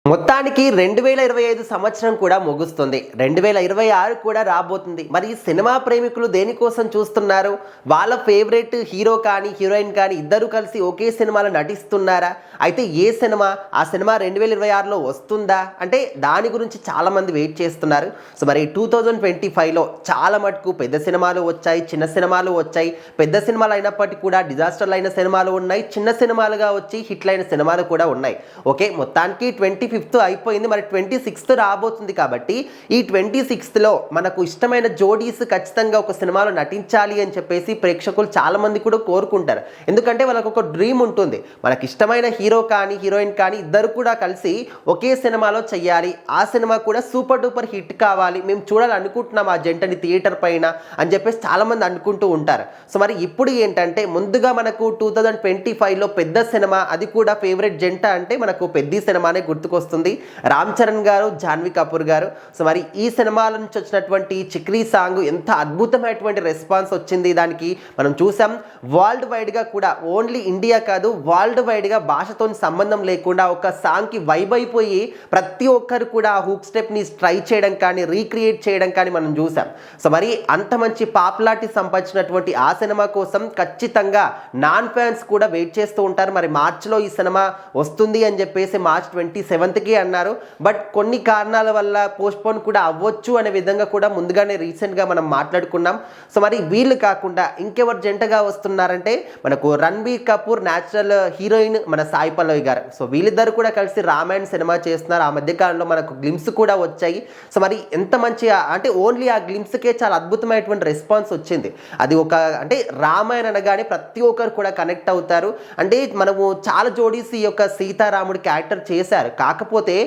మొత్తానికి 2025 సంవత్సరం కూడా ముగుస్తుంది. 2026 కూడా రాబోతుంది. మరి ఈ సినిమా ప్రేమికులు దేనికోసం చూస్తున్నారు? వాళ్ళ ఫేవరెట్ హీరో కానీ హీరోయిన్ కానీ ఇద్దరు కలిసి ఒకే సినిమాలో నటిస్తున్నారా? అయితే ఏ సినిమా? ఆ సినిమా 2026లో వస్తుందా? అంటే దాని గురించి చాలామంది వెయిట్ చేస్తున్నారు. సో మరి 2025లో చాలా మటుకు పెద్ద సినిమాలు వచ్చాయి, చిన్న సినిమాలు వచ్చాయి. పెద్ద సినిమాలు అయినప్పటికీ కూడా డిజాస్టర్లు అయిన సినిమాలు ఉన్నాయి, చిన్న సినిమాలుగా వచ్చి హిట్లైన సినిమాలు కూడా ఉన్నాయి. ఓకే, మొత్తానికి 25th అయిపోయింది. మరి 26th రాబోతుంది కాబట్టి ఈ 26thలో మనకు ఇష్టమైన జోడీస్ ఖచ్చితంగా ఒక సినిమాలో నటించాలి అని చెప్పేసి ప్రేక్షకులు చాలా మంది కూడా కోరుకుంటారు. ఎందుకంటే వాళ్ళకు ఒక డ్రీమ్ ఉంటుంది, మనకి ఇష్టమైన హీరో కానీ హీరోయిన్ కానీ ఇద్దరు కూడా కలిసి ఒకే సినిమాలో చెయ్యాలి, ఆ సినిమా కూడా సూపర్ డూపర్ హిట్ కావాలి, మేము చూడాలనుకుంటున్నాం ఆ జంటని థియేటర్ పైన అని చెప్పేసి చాలా మంది అనుకుంటూ ఉంటారు. సో మరి ఇప్పుడు ఏంటంటే ముందుగా మనకు 2025లో పెద్ద సినిమా, అది కూడా ఫేవరెట్ జంట అంటే మనకు పెద్ద సినిమానే గుర్తుకొస్తుంది. రామ్ చరణ్ గారు, జాన్వీ కపూర్ గారు. సో మరి ఈ సినిమాల నుంచి వచ్చినటువంటి చిక్రీ సాంగ్ ఎంత అద్భుతమైనటువంటి రెస్పాన్స్ వచ్చింది దానికి మనం చూసాం. వరల్డ్ వైడ్గా కూడా, ఓన్లీ ఇండియా కాదు వరల్డ్ వైడ్గా భాషతో సంబంధం లేకుండా ఒక సాంగ్కి వైబ్ అయిపోయి ప్రతి ఒక్కరు కూడా ఆ హుక్ స్టెప్ని ట్రై చేయడం కానీ రీక్రియేట్ చేయడం కానీ మనం చూసాం. సో మరి అంత మంచి పాపులారిటీ సంపాదించినటువంటి ఆ సినిమా కోసం ఖచ్చితంగా నాన్ ఫ్యాన్స్ కూడా వెయిట్ చేస్తూ ఉంటారు. మరి మార్చిలో ఈ సినిమా వస్తుంది అని చెప్పేసి మార్చ్ 27th అన్నారు. బట్ కొన్ని కారణాల వల్ల పోస్ట్పోన్ కూడా అవ్వచ్చు అనే విధంగా కూడా ముందుగానే రీసెంట్గా మనం మాట్లాడుకున్నాం. సో మరి వీళ్ళు కాకుండా ఇంకెవరు జంటగా వస్తున్నారంటే మనకు రణబీర్ కపూర్, న్యాచురల్ హీరోయిన్ మన సాయి పల్లవి గారు. సో వీళ్ళిద్దరు కూడా కలిసి రామాయణ సినిమా చేస్తున్నారు. ఆ మధ్యకాలంలో మనకు గ్లిమ్స్ కూడా వచ్చాయి. సో మరి ఎంత మంచి అంటే ఓన్లీ ఆ గ్లిమ్స్కే చాలా అద్భుతమైనటువంటి రెస్పాన్స్ వచ్చింది. అది ఒక అంటే రామాయణ అనగానే ప్రతి ఒక్కరు కూడా కనెక్ట్ అవుతారు. అంటే మనము చాలా జోడీస్ ఈ యొక్క సీతారాముడి క్యారెక్టర్ చేశారు. కాకపోతే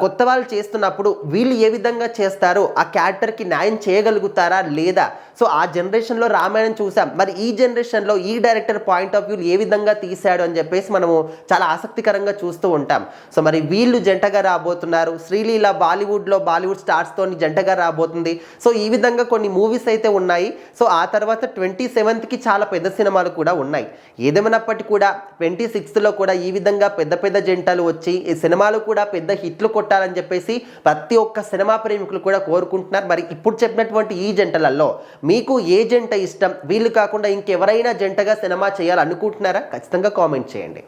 కొత్త వాళ్ళు చేస్తున్నప్పుడు వీళ్ళు ఏ విధంగా చేస్తారో ఆ క్యారెక్టర్కి న్యాయం చేయగలుగుతారా లేదా? సో ఆ జనరేషన్లో రామాయణం చూసాం. మరి ఈ జనరేషన్లో ఈ డైరెక్టర్ పాయింట్ ఆఫ్ వ్యూ ఏ విధంగా తీశాడు అని చెప్పేసి మనము చాలా ఆసక్తికరంగా చూస్తూ ఉంటాం. సో మరి వీళ్ళు జంటగా రాబోతున్నారు. శ్రీలీల బాలీవుడ్ స్టార్స్తో జంటగా రాబోతుంది. సో ఈ విధంగా కొన్ని మూవీస్ అయితే ఉన్నాయి. సో ఆ తర్వాత 27th చాలా పెద్ద సినిమాలు కూడా ఉన్నాయి. ఏదేమైనప్పటికీ కూడా 26thలో కూడా ఈ విధంగా పెద్ద జంటలు వచ్చి ఈ సినిమాలు కూడా పెద్ద హిట్లు కొట్టాలని చెప్పేసి ప్రతి ఒక్క సినిమా ప్రేమికులు కూడా కోరుకుంటున్నారు. మరి ఇప్పుడు చెప్పినటువంటి ఈ జంటలలో మీకు ఏ జంట ఇష్టం? వీళ్ళు కాకుండా ఇంకెవరైనా జంటగా సినిమా చేయాలనుకుంటున్నారా? ఖచ్చితంగా కామెంట్ చేయండి.